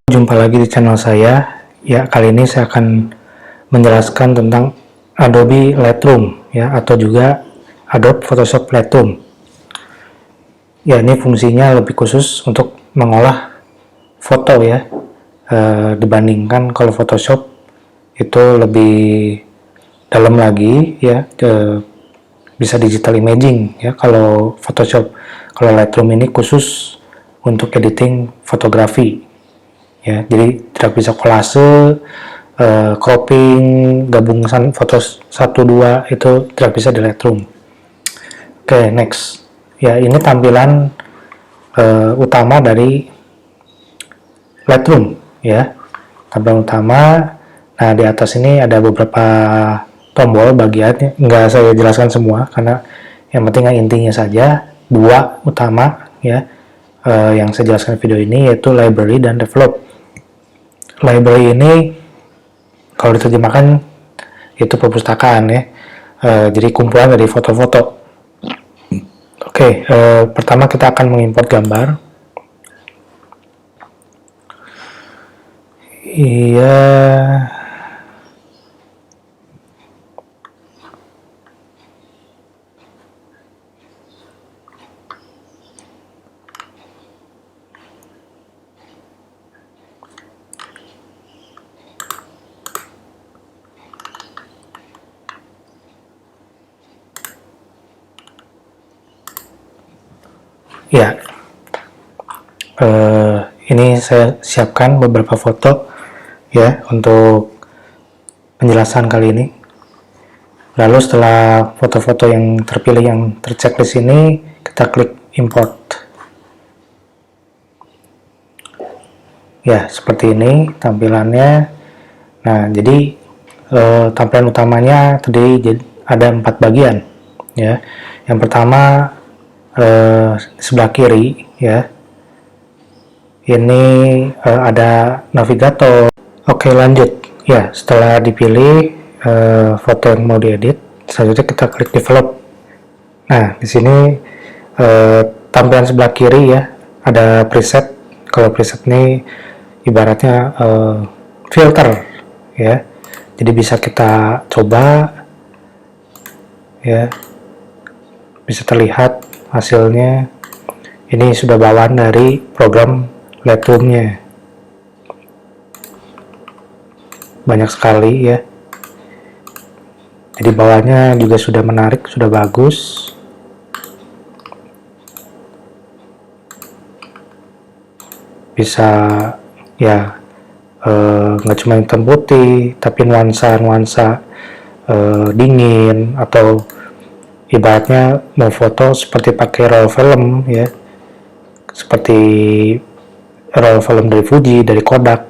Jumpa lagi di channel saya. Ya, kali ini saya akan menjelaskan tentang Adobe Lightroom ya, atau juga Adobe Photoshop Lightroom. Ya, ini fungsinya lebih khusus untuk mengolah foto ya, dibandingkan kalau Photoshop itu lebih dalam lagi ya, bisa digital imaging ya. Kalau Photoshop, kalau Lightroom ini khusus untuk editing fotografi. Ya, jadi tidak bisa kolase, cropping, gabungan foto 1-2 itu tidak bisa di Lightroom. Oke, next. Ya, ini tampilan utama dari Lightroom ya. Tampilan utama. Nah, di atas ini ada beberapa tombol bagiannya. Nggak saya jelaskan semua karena yang penting intinya saja. 2 utama ya. Yang saya jelaskan video ini yaitu library dan develop. Library ini kalau diterjemahkan itu perpustakaan ya, jadi kumpulan dari foto-foto. Oke, pertama kita akan mengimport gambar. Iya. Ya, ini saya siapkan beberapa foto ya untuk penjelasan kali ini. Lalu setelah foto-foto yang terpilih yang terchecklist ini, kita klik import. Ya, seperti ini tampilannya. Nah, jadi tampilan utamanya tadi ada 4 bagian ya. Yang pertama sebelah kiri ya, ini ada navigator. Oke, lanjut ya. Setelah dipilih foto yang mau diedit, selanjutnya kita klik develop. Nah, di sini tampilan sebelah kiri ya, ada preset. Kalau preset ini ibaratnya filter ya, jadi bisa kita coba ya, bisa terlihat hasilnya. Ini sudah bawaan dari program Lightroom-nya, banyak sekali ya, jadi bawahnya juga sudah menarik, sudah bagus. Bisa ya, nggak cuma hitam putih, tapi nuansa-nuansa dingin, atau ibaratnya mau foto seperti pakai roll film ya, seperti roll film dari Fuji, dari Kodak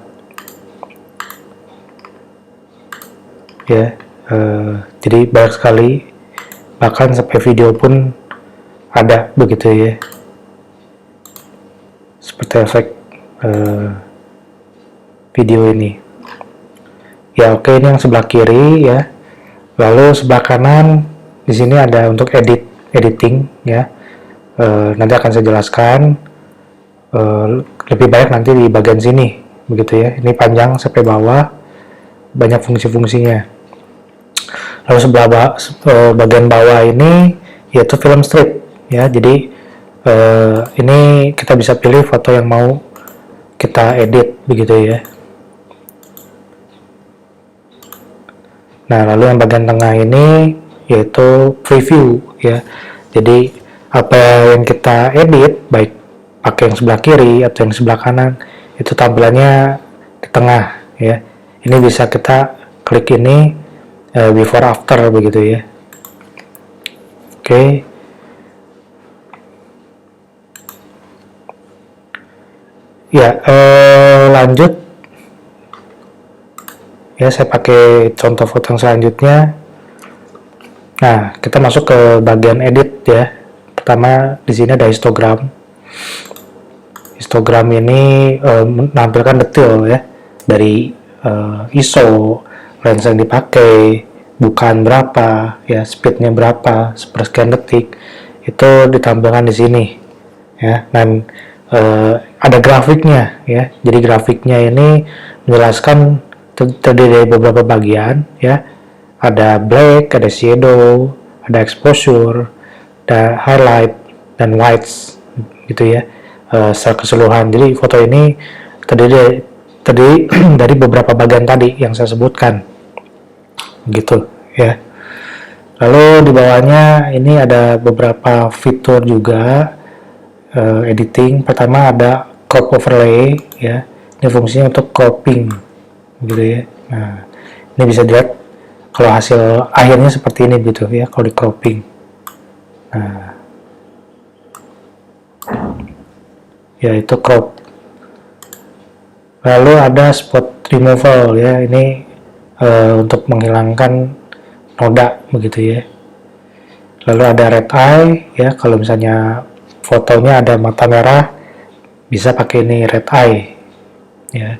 ya. Jadi banyak sekali, bahkan sampai video pun ada begitu ya, seperti efek video ini ya. Oke, ini yang sebelah kiri ya. Lalu sebelah kanan di sini ada untuk editing ya. Nanti akan saya jelaskan lebih baik nanti di bagian sini begitu ya. Ini panjang sampai bawah, banyak fungsi-fungsinya. Lalu sebelah bagian bawah ini yaitu film strip ya. Jadi ini kita bisa pilih foto yang mau kita edit begitu ya. Nah, lalu yang bagian tengah ini yaitu preview ya. Jadi apa yang kita edit, baik pakai yang sebelah kiri atau yang sebelah kanan, itu tampilannya di tengah ya. Ini bisa kita klik ini before after begitu ya. Oke. Ya, lanjut ya, saya pakai contoh foto yang selanjutnya. Nah, kita masuk ke bagian edit ya. Pertama di sini ada histogram. Histogram ini menampilkan detail ya, dari ISO, lensa yang dipakai, bukaan berapa ya, speednya berapa, sepersekian detik, itu ditampilkan di sini ya. Dan ada grafiknya ya. Jadi grafiknya ini menjelaskan terdiri dari beberapa bagian ya. Ada black, ada shadow, ada exposure, ada highlight dan whites gitu ya. Secara keseluruhan. Jadi foto ini terdiri dari beberapa bagian tadi yang saya sebutkan gitu ya. Lalu di bawahnya ini ada beberapa fitur juga editing. Pertama ada crop overlay ya. Ini fungsinya untuk cropping gitu ya. Nah, ini bisa dilihat kalau hasil akhirnya seperti ini gitu ya kalau di cropping. Nah, ya itu crop. Lalu ada spot removal ya, ini untuk menghilangkan noda begitu ya. Lalu ada red eye ya, kalau misalnya fotonya ada mata merah bisa pakai ini red eye ya.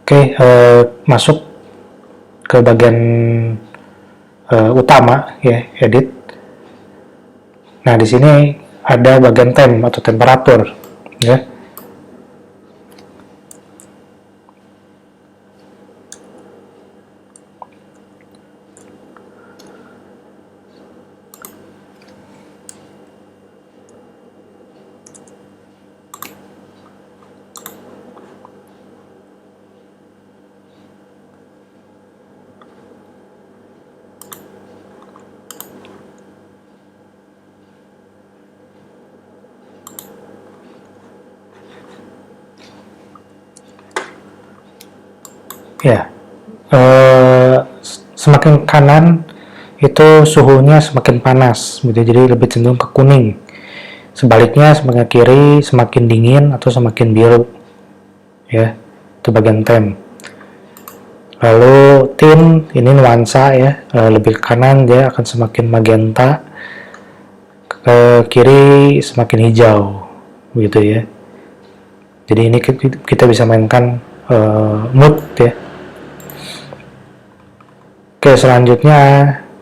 Oke, masuk ke bagian utama ya, edit. Nah, di sini ada bagian temp atau temperatur ya. Ya, semakin kanan itu suhunya semakin panas, gitu. Jadi lebih cenderung ke kuning. Sebaliknya semakin kiri semakin dingin atau semakin biru. Ya, itu bagian temp. Lalu tint ini nuansa ya, lebih ke kanan dia akan semakin magenta, ke kiri semakin hijau, begitu ya. Jadi ini kita bisa mainkan mood ya. Oke, selanjutnya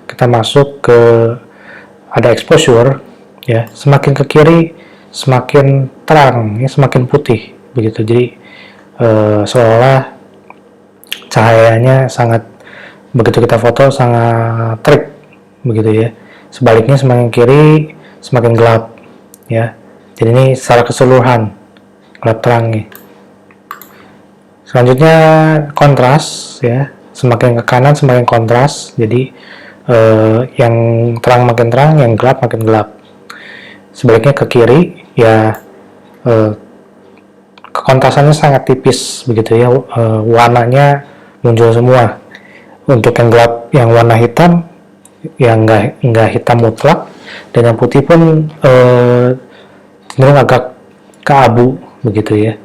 kita masuk ke ada exposure ya. Semakin ke kiri semakin terang ya, semakin putih begitu. Jadi seolah cahayanya sangat, begitu kita foto sangat terik begitu ya. Sebaliknya semakin kiri semakin gelap ya. Jadi ini secara keseluruhan gelap terangnya. Selanjutnya kontras ya. Semakin ke kanan semakin kontras, jadi yang terang makin terang, yang gelap makin gelap. Sebaliknya ke kiri ya, kekontrasannya sangat tipis begitu ya, warnanya muncul semua. Untuk yang gelap, yang warna hitam, yang enggak hitam mutlak, dan yang putih pun cenderung agak ke abu begitu ya.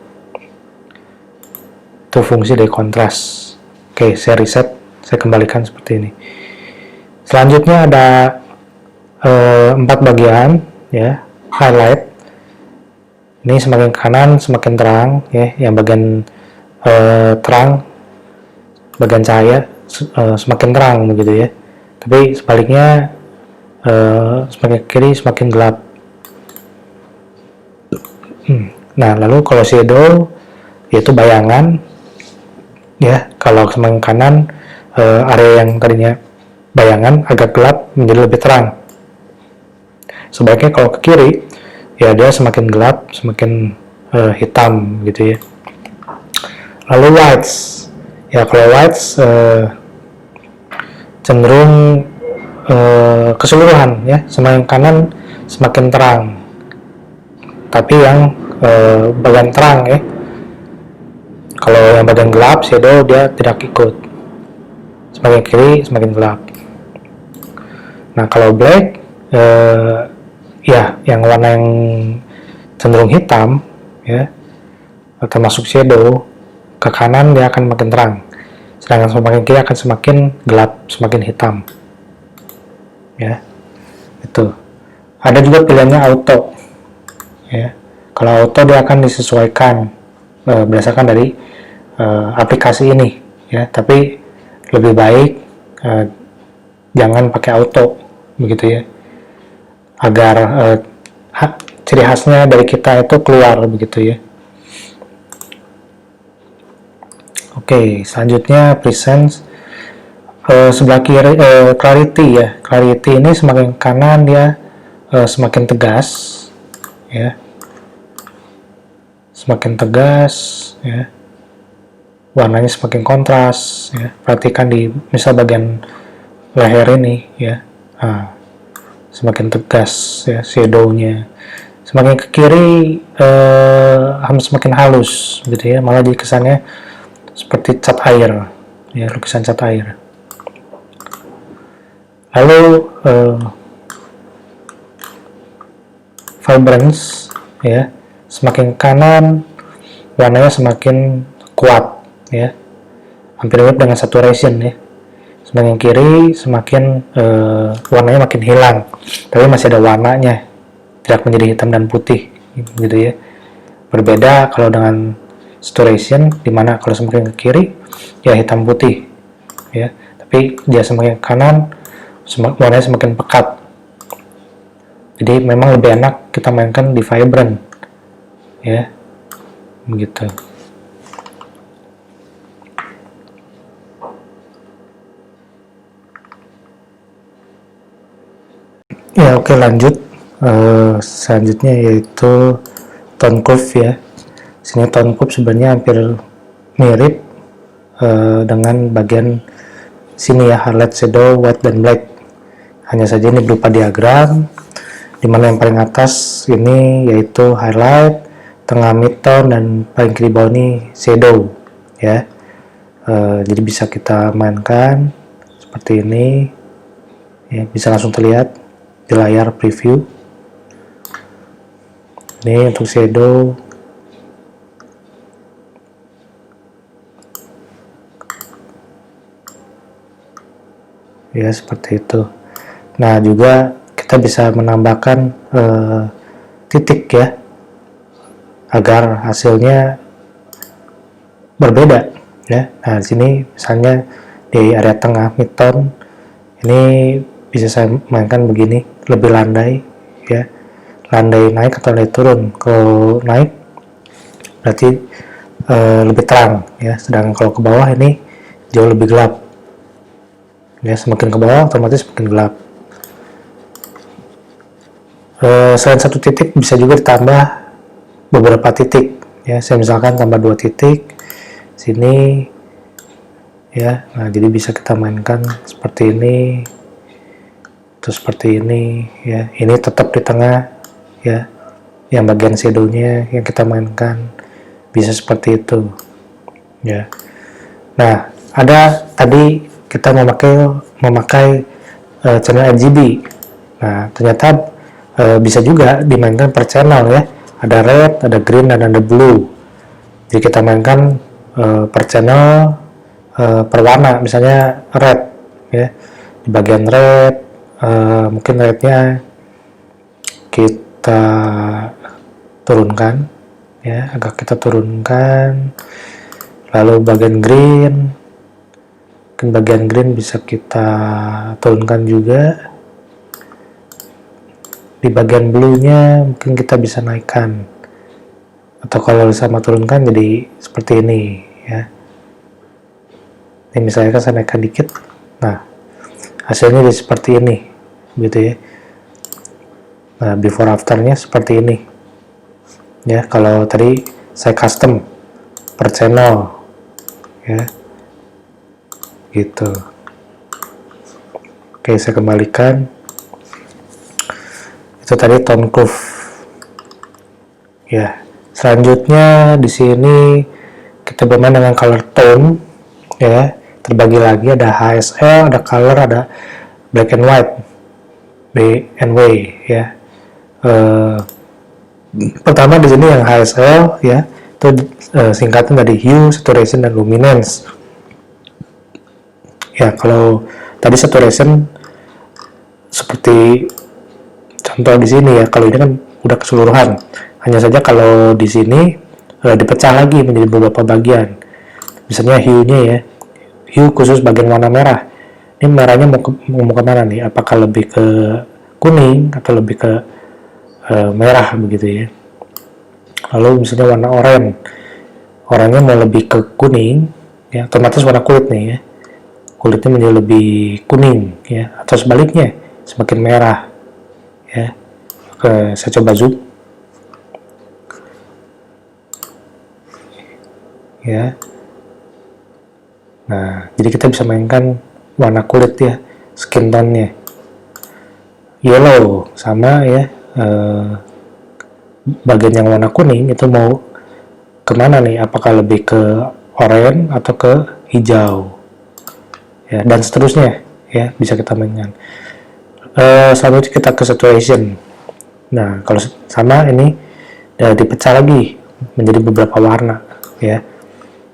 Itu fungsi dari kontras. Oke, saya reset, saya kembalikan seperti ini. Selanjutnya ada 4 bagian ya, highlight. Ini semakin kanan semakin terang ya, yang bagian terang, bagian cahaya semakin terang begitu ya. Tapi sebaliknya semakin kiri semakin gelap. Nah, lalu kalau shadow yaitu bayangan ya, kalau semakin kanan area yang tadinya bayangan agak gelap menjadi lebih terang. Sebaliknya kalau ke kiri ya dia semakin gelap semakin hitam gitu ya. Lalu whites ya, kalau whites cenderung keseluruhan ya, semakin kanan semakin terang, tapi yang bagian terang ya. Kalau yang bagian gelap, shadow, dia tidak ikut. Semakin kiri, semakin gelap. Nah, kalau black, ya, yang warna yang cenderung hitam, ya, termasuk shadow, ke kanan dia akan makin terang. Sedangkan semakin kiri akan semakin gelap, semakin hitam. Ya, itu. Ada juga pilihannya auto. Ya, kalau auto dia akan disesuaikan berdasarkan dari aplikasi ini ya, tapi lebih baik jangan pakai auto begitu ya. agar ciri khasnya dari kita itu keluar begitu ya. Oke, selanjutnya presence. Sebelah kiri clarity ya. Clarity ini semakin kanan dia semakin tegas ya. Semakin tegas ya. Warnanya semakin kontras ya. Perhatikan di misal bagian leher ini ya. Semakin tegas ya shadow-nya. Semakin ke kiri semakin halus gitu ya. Malah jadi kesannya seperti cat air ya, lukisan cat air. Lalu vibrance ya, semakin kanan warnanya semakin kuat ya, hampir mirip dengan saturation ya. Semakin kiri semakin warnanya makin hilang, tapi masih ada warnanya, tidak menjadi hitam dan putih gitu ya. Berbeda kalau dengan saturation, dimana kalau semakin ke kiri ya hitam putih ya, tapi dia semakin kanan warnanya semakin pekat. Jadi memang lebih enak kita mainkan di vibrant ya, begitu. Ya oke, lanjut. Selanjutnya yaitu tone curve ya. Sini tone curve sebenarnya hampir mirip dengan bagian sini ya, highlight, shadow, white dan black. Hanya saja ini berupa diagram, dimana yang paling atas ini yaitu highlight, tengah midtone, dan paling kiri bawah ini shadow ya. Jadi bisa kita mainkan seperti ini ya, bisa langsung terlihat di layar preview. Ini untuk shadow ya, seperti itu. Nah, juga kita bisa menambahkan titik ya, agar hasilnya berbeda ya. Nah, di sini misalnya di area tengah midtone ini bisa saya mainkan begini, lebih landai ya, landai naik atau landai turun. Kalau naik berarti lebih terang ya, sedangkan kalau ke bawah ini jauh lebih gelap ya, semakin ke bawah otomatis semakin gelap. Selain satu titik bisa juga ditambah beberapa titik ya. Saya misalkan tambah 2 titik sini ya. Nah, jadi bisa kita mainkan seperti ini, terus seperti ini ya. Ini tetap di tengah ya, yang bagian shadownya yang kita mainkan bisa seperti itu ya. Nah, ada tadi kita memakai channel RGB. Nah, ternyata bisa juga dimainkan per channel ya. Ada red, ada green, dan ada blue. Jadi kita mainkan per channel per warna, misalnya red ya. Di bagian red mungkin rednya kita turunkan ya, agak kita turunkan. Lalu bagian green, mungkin bagian green bisa kita turunkan juga. Di bagian blue-nya mungkin kita bisa naikkan, atau kalau sama turunkan jadi seperti ini ya. Ini misalnya saya naikkan dikit, nah hasilnya jadi seperti ini gitu ya. Nah, before afternya seperti ini ya. Kalau tadi saya custom per channel ya, gitu. Oke, saya kembalikan. Itu tadi tone curve ya. Selanjutnya di sini kita bermain dengan color tone ya. Terbagi lagi, ada HSL, ada color, ada black and white, B and W ya. Pertama di sini yang HSL ya, itu singkatan dari hue, saturation, dan luminance ya. Kalau tadi saturation seperti contoh di sini ya, kalau ini kan udah keseluruhan. Hanya saja kalau di sini dipecah lagi menjadi beberapa bagian. Misalnya hue-nya ya, hue khusus bagian warna merah. Ini merahnya mau kemana nih? Apakah lebih ke kuning atau lebih ke merah begitu ya. Lalu misalnya warna oranye mau lebih ke kuning ya, otomatis warna kulit nih ya, kulitnya menjadi lebih kuning ya, atau sebaliknya semakin merah ya. Oke, saya coba zoom ya. Nah, jadi kita bisa mainkan warna kulit ya, skin tone-nya. Yellow sama ya, bagian yang warna kuning itu mau kemana nih? Apakah lebih ke oranye atau ke hijau? Ya, dan seterusnya ya, bisa kita mainkan. Selanjutnya kita ke saturation. Nah, kalau sama ini dipecah lagi menjadi beberapa warna ya.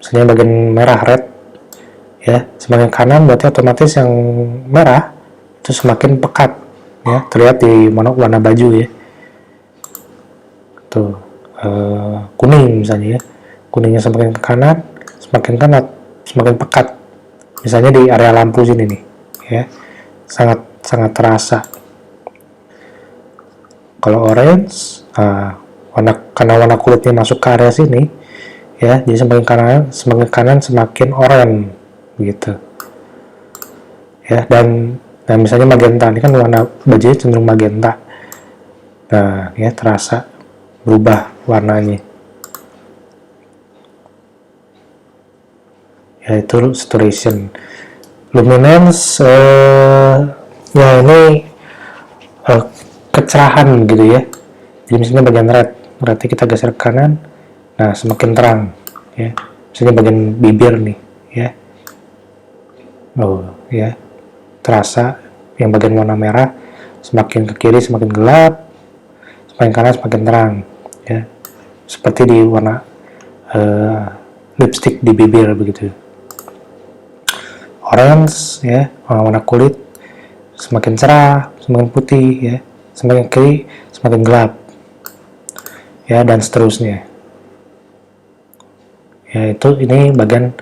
Misalnya bagian merah red ya, semakin kanan berarti otomatis yang merah itu semakin pekat ya, terlihat di warna baju ya. Tuh kuning misalnya ya, kuningnya semakin ke kanan semakin pekat, misalnya di area lampu sini nih ya, sangat terasa. Kalau orange karena warna kulitnya masuk ke area sini ya, jadi semakin kanan semakin oranye begitu ya. Dan misalnya magenta, ini kan warna bajunya cenderung magenta, nah ya terasa berubah warnanya ya. Itu saturation. Luminance ya ini kecerahan gitu ya. Jadi misalnya bagian rednya kita geser ke kanan, nah semakin terang ya. Misalnya bagian bibir nih ya, ya terasa yang bagian warna merah semakin ke kiri semakin gelap, semakin kanan semakin terang ya, seperti di warna lipstick di bibir begitu. Orange ya, warna kulit semakin cerah semakin putih ya, semakin kiri semakin gelap ya, dan seterusnya ya. Ini bagian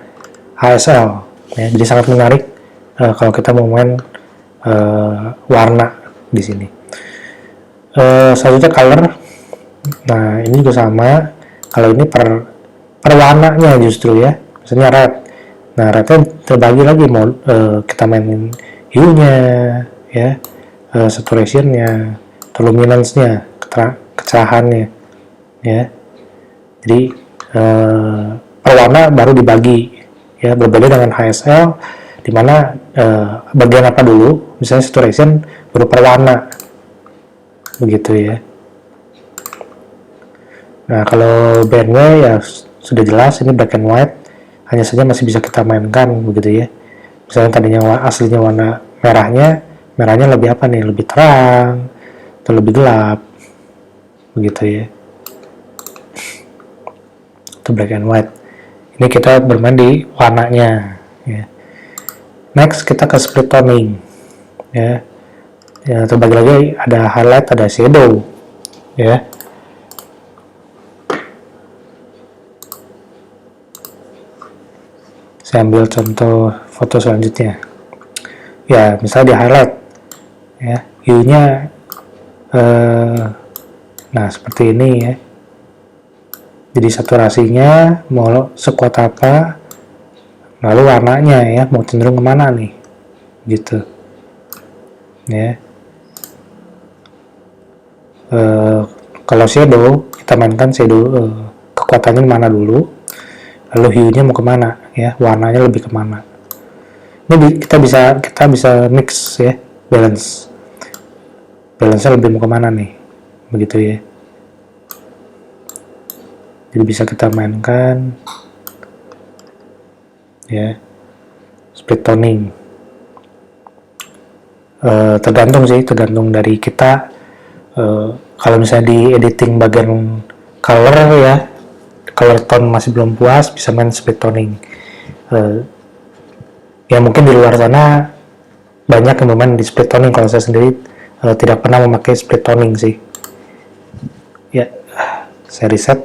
HSL ya, jadi sangat menarik kalau kita mau main warna di sini. Selanjutnya color. Nah ini juga sama, kalau ini per warnanya justru ya, misalnya red. Nah rednya terbagi lagi, mau kita mainin hue-nya ya, saturation-nya, luminance-nya, kecerahannya ya. Jadi per warna baru dibagi ya, berbeda dengan HSL dimana bagian apa dulu, misalnya saturation baru per warna begitu ya. Nah kalau bandnya ya sudah jelas, ini black and white, hanya saja masih bisa kita mainkan begitu ya. Misalnya tadinya aslinya warna merahnya lebih apa nih, lebih terang atau lebih gelap begitu ya. Itu black and white. Ini kita bermain di warnanya ya. Next kita ke split toning ya. Terbagi lagi ada highlight, ada shadow ya. Saya ambil contoh foto selanjutnya ya, misalnya di highlight ya, hue-nya nah seperti ini ya. Jadi saturasinya mau sekuat apa, lalu warnanya ya mau cenderung kemana nih gitu ya. Kalau shadow, kita mainkan shadow kekuatannya mana dulu, lalu hue-nya mau kemana ya, warnanya lebih kemana. Ini kita bisa mix ya, balance-nya lebih mau kemana nih begitu ya. Jadi bisa kita mainkan ya, split toning. Tergantung dari kita. Kalau misalnya di editing bagian color ya, color tone masih belum puas, bisa main split toning. Ya mungkin di luar sana banyak yang bermain di split toning. Kalau saya sendiri tidak pernah memakai split toning sih ya. Saya reset.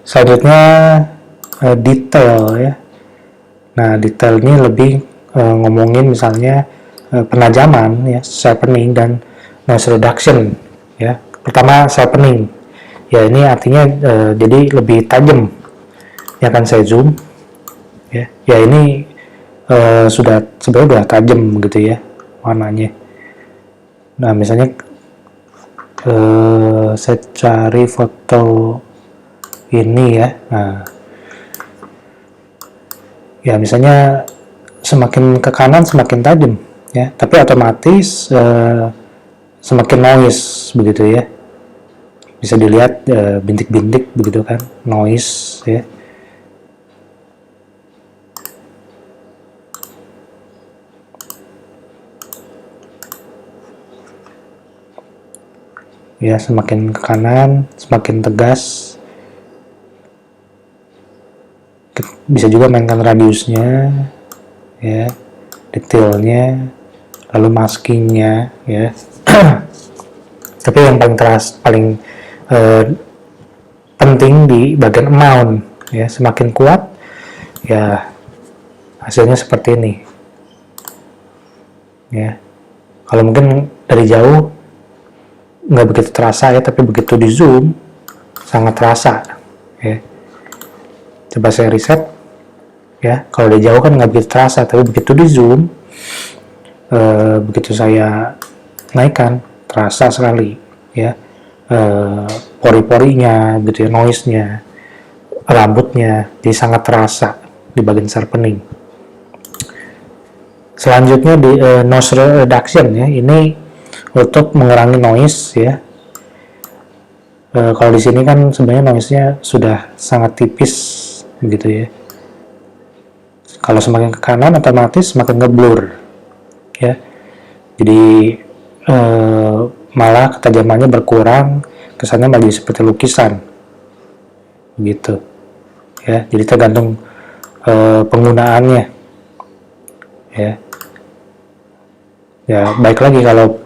Selanjutnya detail ya. Nah detail ini lebih ngomongin misalnya penajaman ya, sharpening dan noise reduction ya. Pertama sharpening ya, ini artinya jadi lebih tajam. Ini akan saya zoom ya. Ya ini sudah sebenarnya udah tajam gitu ya warnanya. Nah misalnya saya cari foto ini ya. Nah ya misalnya semakin ke kanan semakin tajam ya, tapi otomatis semakin noise begitu ya. Bisa dilihat bintik-bintik begitu kan, noise ya. Ya semakin ke kanan semakin tegas. Bisa juga mainkan radiusnya ya, detailnya, lalu maskingnya ya. Tapi yang paling penting di bagian amount ya, semakin kuat ya hasilnya seperti ini ya. Kalau mungkin dari jauh nggak begitu terasa ya, tapi begitu di zoom sangat terasa ya. Coba saya reset ya, kalau dari jauh kan nggak begitu terasa, tapi begitu di zoom begitu saya naikkan terasa sekali ya. Pori-porinya gitu ya, noise-nya, rambutnya, jadi sangat terasa di bagian sharpening. Selanjutnya di noise reduction ya, ini untuk mengurangi noise ya. Kalau di sini kan sebenarnya noise-nya sudah sangat tipis begitu ya. Kalau semakin ke kanan otomatis semakin ngeblur ya. Jadi malah ketajamannya berkurang, kesannya malah jadi seperti lukisan gitu ya. Jadi tergantung penggunaannya ya. Ya baik lagi kalau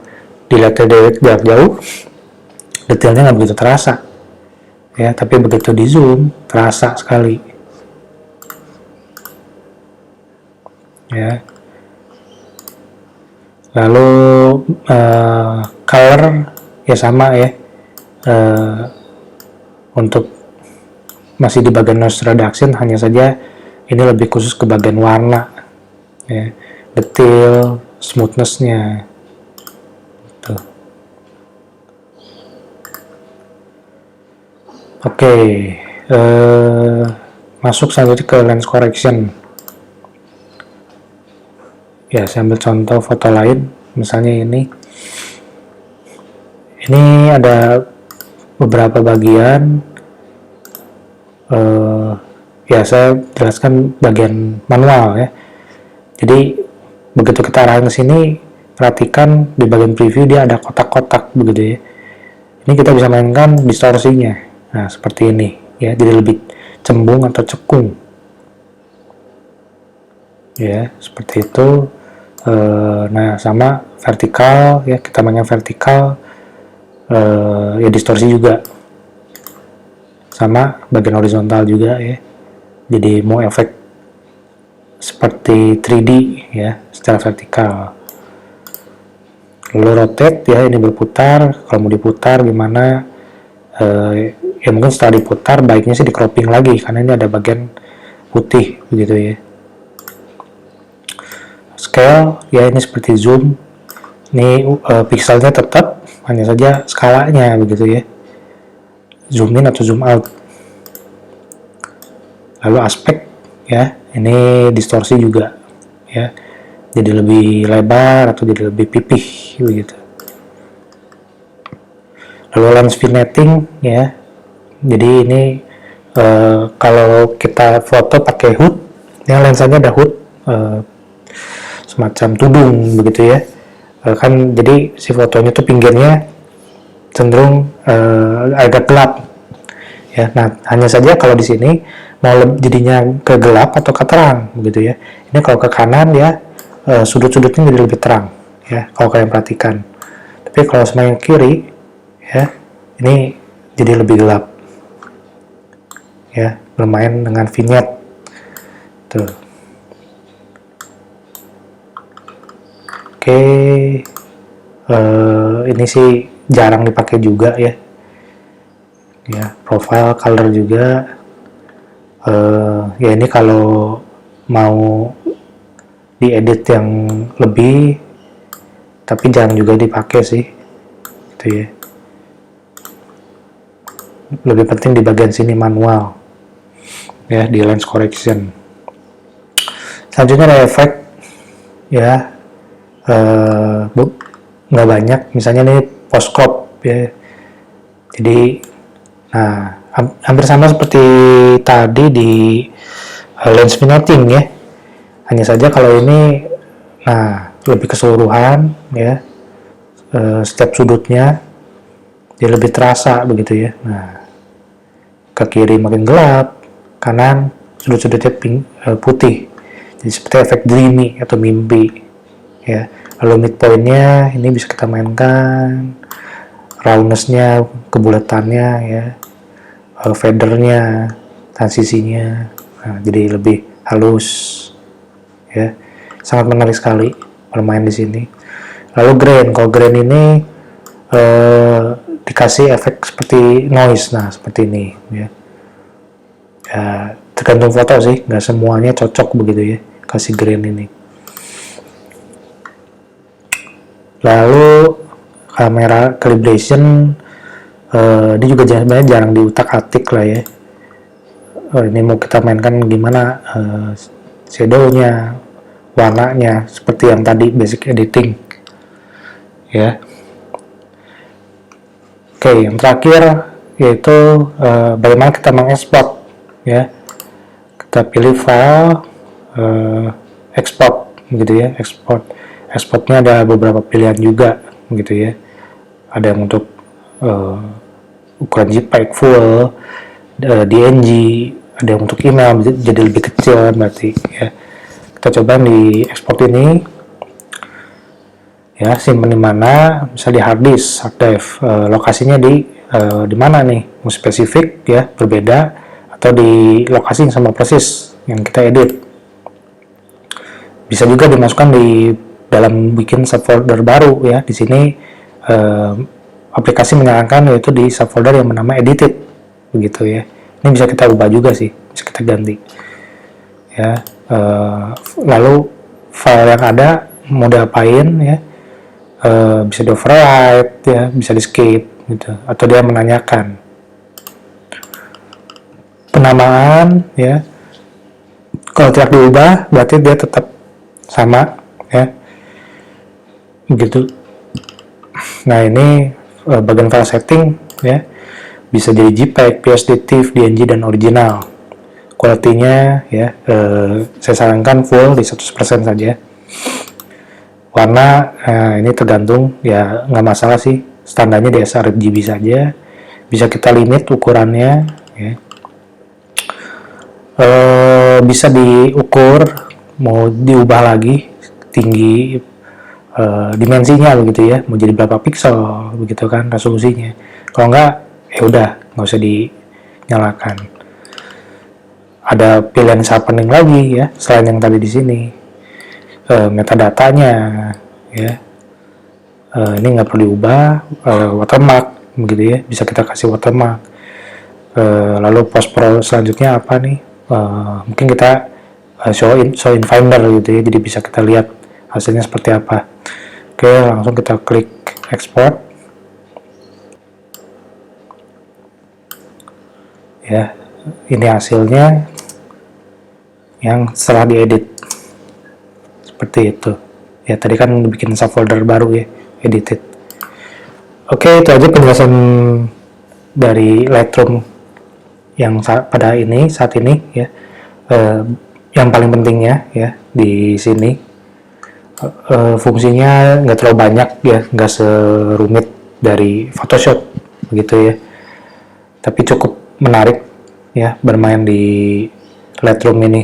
dilihat dari jarak jauh detailnya nggak begitu terasa ya, tapi begitu di zoom terasa sekali ya. Lalu color ya sama ya, untuk masih di bagian noise reduction, hanya saja ini lebih khusus ke bagian warna ya, detail, smoothness-nya tuh. Oke, masuk selanjutnya ke lens correction ya. Saya ambil contoh foto lain, misalnya ini ada beberapa bagian ya, saya jelaskan bagian manual ya. Jadi begitu kita arahin ke sini, perhatikan di bagian preview dia ada kotak-kotak begitu ya. Ini kita bisa mainkan distorsinya. Nah seperti ini ya, jadi lebih cembung atau cekung ya, seperti itu. Nah sama vertikal ya, kita mainkan vertikal ya, distorsi juga sama, bagian horizontal juga ya, jadi mau efek seperti 3D ya secara vertikal. Lalu rotate ya, ini berputar, kalau mau diputar gimana ya mungkin setelah diputar baiknya sih di cropping lagi karena ini ada bagian putih begitu ya. Scale ya, ini seperti zoom, ini pixelnya tetap, hanya saja skalanya begitu ya, zoom in atau zoom out. Lalu aspek ya, ini distorsi juga ya, jadi lebih lebar atau jadi lebih pipih begitu. Lalu lens vignetting ya, jadi ini kalau kita foto pakai hood ya, lensanya ada hood semacam tudung begitu ya, kan jadi si fotonya tuh pinggirnya cenderung agak gelap ya. Nah hanya saja kalau di sini mau jadinya ke gelap atau ke terang begitu ya, ini kalau ke kanan ya sudut-sudutnya jadi lebih terang ya kalau kalian perhatikan, tapi kalau semakin kiri ya ini jadi lebih gelap ya, bermain dengan vignette tuh. Oke, Ini sih jarang dipakai juga ya. Ya, profile color juga. Ya ini kalau mau diedit yang lebih, tapi jarang juga dipakai sih, gitu ya. Lebih penting di bagian sini manual, ya, di lens correction. Selanjutnya ada efek, ya, nggak banyak. Misalnya ini post crop, ya. Jadi, nah, hampir sama seperti tadi di lens vignetting ya. Hanya saja kalau ini, nah, lebih keseluruhan ya, setiap sudutnya dia lebih terasa begitu ya. Nah, ke kiri makin gelap, kanan sudut-sudutnya putih. Jadi seperti efek dreamy atau mimpi ya. Lalu midpointnya ini bisa kita mainkan, roundness-nya, kebulatannya ya, fadernya, transisinya, nah, jadi lebih halus ya. Sangat menarik sekali bermain di sini. Lalu grain, kalau grain ini dikasih efek seperti noise, nah seperti ini ya. Ya tergantung foto sih, nggak semuanya cocok begitu ya kasih grain ini. Lalu kamera calibration, ini juga sebenarnya jarang diutak-atik lah ya. Ini mau kita mainkan gimana shadownya, warnanya, seperti yang tadi basic editing ya. Oke, yang terakhir yaitu bagaimana kita mengekspor ya. Kita pilih file, export gitu ya. Exportnya ada beberapa pilihan juga gitu ya. Ada yang untuk ukuran JPEG full, DNG, ada yang untuk email jadi lebih kecil berarti ya. Kita coba di ekspor ini ya, simpan di mana, bisa di hard disk, hard drive, lokasinya di mana nih, mau spesifik ya, berbeda, atau di lokasi yang sama persis yang kita edit. Bisa juga dimasukkan di dalam bikin subfolder baru ya. Di sini aplikasi menyarankan yaitu di subfolder yang bernama edited begitu ya. Ini bisa kita ubah juga sih, bisa kita ganti ya. Lalu file yang ada mau diapain ya, bisa di override ya, bisa di skip gitu, atau dia menanyakan penamaan ya. Kalau tidak diubah berarti dia tetap sama ya, begitu. Nah ini bagian file setting ya, bisa jadi JPEG, PSD, TIFF, DNG, dan original. Quality-nya ya, saya sarankan full di 100% saja. Warna ini tergantung ya, nggak masalah sih, standarnya di sRGB saja. Bisa kita limit ukurannya ya. Bisa diukur, mau diubah lagi tinggi dimensinya begitu ya, mau jadi berapa piksel begitu kan resolusinya. Kalau enggak ya udah, nggak usah dinyalakan. Ada pilihan sharpening lagi ya, selain yang tadi di sini. Metadatanya ya, ini nggak perlu diubah. Watermark begitu ya, bisa kita kasih watermark. Lalu post pro selanjutnya apa nih, mungkin kita show in Finder gitu ya, jadi bisa kita lihat hasilnya seperti apa. Oke, langsung kita klik export ya. Ini hasilnya yang setelah diedit seperti itu ya. Tadi kan bikin subfolder baru ya, edited. Oke, itu aja penjelasan dari Lightroom yang pada saat ini ya. Yang paling pentingnya ya di sini, fungsinya nggak terlalu banyak ya, nggak serumit dari Photoshop begitu ya, tapi cukup menarik ya bermain di Lightroom ini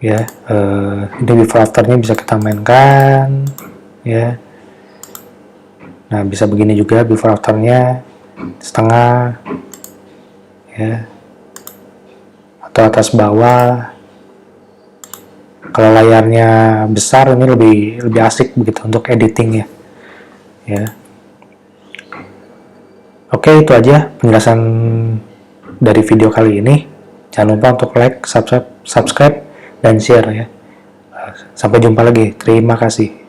ya. Ini before afternya bisa kita mainkan ya. Nah bisa begini juga before afternya, setengah ya, atau atas bawah kalau layarnya besar ini lebih asik begitu untuk editingnya ya. Oke, itu aja penjelasan dari video kali ini. Jangan lupa untuk like, subscribe dan share ya. Sampai jumpa lagi. Terima kasih.